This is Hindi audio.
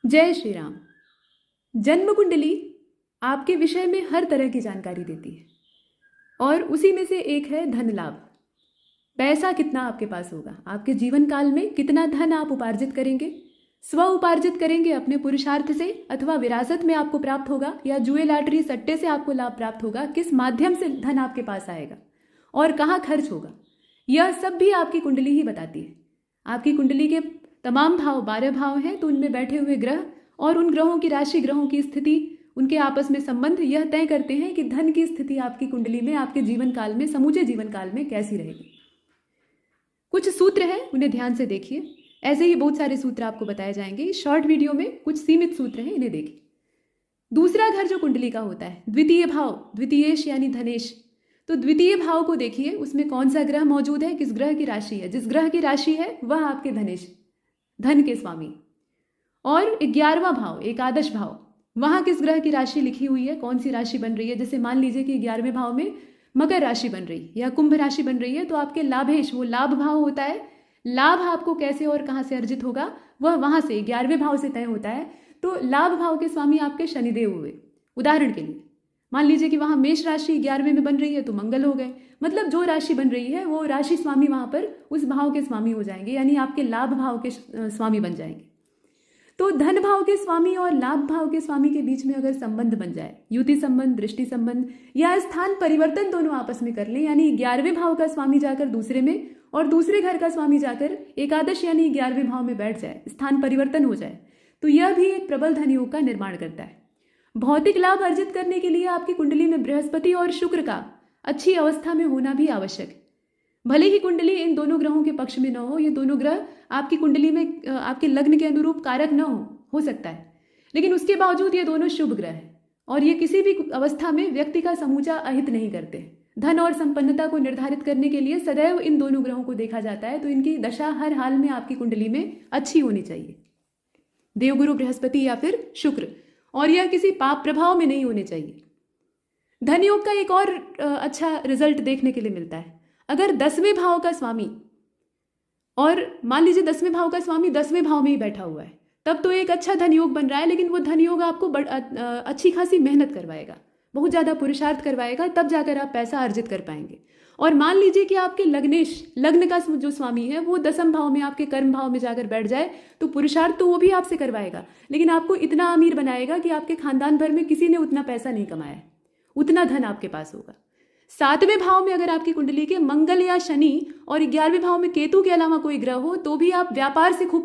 जय श्री राम। जन्म कुंडली आपके विषय में हर तरह की जानकारी देती है और उसी में से एक है धन लाभ। पैसा कितना आपके पास होगा, आपके जीवन काल में कितना धन आप उपार्जित करेंगे, स्व उपार्जित करेंगे अपने पुरुषार्थ से अथवा विरासत में आपको प्राप्त होगा या जुए लॉटरी सट्टे से आपको लाभ प्राप्त होगा, किस माध्यम से धन आपके पास आएगा और कहाँ खर्च होगा, यह सब भी आपकी कुंडली ही बताती है। आपकी कुंडली के तमाम भाव 12 भाव हैं, तो उनमें बैठे हुए ग्रह और उन ग्रहों की राशि, ग्रहों की स्थिति, उनके आपस में संबंध यह तय करते हैं कि धन की स्थिति आपकी कुंडली में आपके जीवन काल में, समूचे जीवन काल में कैसी रहेगी। कुछ सूत्र हैं, उन्हें ध्यान से देखिए। ऐसे ही बहुत सारे सूत्र आपको बताए जाएंगे शॉर्ट वीडियो में। कुछ सीमित सूत्र हैं, इन्हें देखिए। दूसरा घर जो कुंडली का होता है, द्वितीय भाव, द्वितीयेश यानी धनेश। तो द्वितीय भाव को देखिए, उसमें कौन सा ग्रह मौजूद है, किस ग्रह की राशि है। जिस ग्रह की राशि है वह आपके धनेश, धन के स्वामी। और 11वां भाव, एकादश भाव, वहां किस ग्रह की राशि लिखी हुई है, कौन सी राशि बन रही है। जैसे मान लीजिए कि 11वें भाव में मकर राशि बन रही है या कुंभ राशि बन रही है, तो आपके लाभेश, वो लाभ भाव होता है। लाभ आपको कैसे और कहां से अर्जित होगा, वह वहां से 11वें भाव से तय होता है। तो लाभ भाव के स्वामी आपके शनिदेव हुए। उदाहरण के लिए मान लीजिए कि वहां मेष राशि 11वें में बन रही है, तो मंगल हो गए। मतलब जो राशि बन रही है वो राशि स्वामी वहां पर उस भाव के स्वामी हो जाएंगे, यानी आपके लाभ भाव के स्वामी बन जाएंगे। तो धन भाव के स्वामी और लाभ भाव के स्वामी के बीच में अगर संबंध बन जाए, युति संबंध, दृष्टि संबंध या स्थान परिवर्तन दोनों आपस में कर लें, यानी 11वें भाव का स्वामी जाकर दूसरे में और दूसरे घर का स्वामी जाकर एकादश यानी 11वें भाव में बैठ जाए, स्थान परिवर्तन हो जाए, तो यह भी एक प्रबल धन योग का निर्माण करता है। भौतिक लाभ अर्जित करने के लिए आपकी कुंडली में बृहस्पति और शुक्र का अच्छी अवस्था में होना भी आवश्यक है। भले ही कुंडली इन दोनों ग्रहों के पक्ष में न हो, ये दोनों ग्रह आपकी कुंडली में आपके लग्न के अनुरूप कारक न हो सकता है, लेकिन उसके बावजूद ये दोनों शुभ ग्रह हैं और ये किसी भी अवस्था में व्यक्ति का समूचा अहित नहीं करते। धन और संपन्नता को निर्धारित करने के लिए सदैव इन दोनों ग्रहों को देखा जाता है, तो इनकी दशा हर हाल में आपकी कुंडली में अच्छी होनी चाहिए, देवगुरु बृहस्पति या फिर शुक्र, और यह किसी पाप प्रभाव में नहीं होने चाहिए। धन योग का एक और अच्छा रिजल्ट देखने के लिए मिलता है। अगर 10वें भाव का स्वामी, और मान लीजिए 10वें भाव का स्वामी 10वें भाव में ही बैठा हुआ है, तब तो एक अच्छा धन योग बन रहा है, लेकिन वो धन योग आपको अच्छी खासी मेहनत करवाएगा, बहुत ज़्यादा पुरुषार्थ करवाएगा, तब जाकर आप पैसा अर्जित कर पाएंगे। और मान लीजिए कि आपके लग्नेश, लग्न का जो स्वामी है वो 10वें भाव में, आपके कर्म भाव में जाकर बैठ जाए, तो पुरुषार्थ तो वो भी आपसे करवाएगा, लेकिन आपको इतना अमीर बनाएगा कि आपके खानदान भर में किसी ने उतना पैसा नहीं कमाया है, उतना धन आपके पास होगा। 7वें भाव में अगर आपकी कुंडली के मंगल या शनि और 11वें भाव में केतु के अलावा कोई ग्रह हो, तो भी आप व्यापार से खूब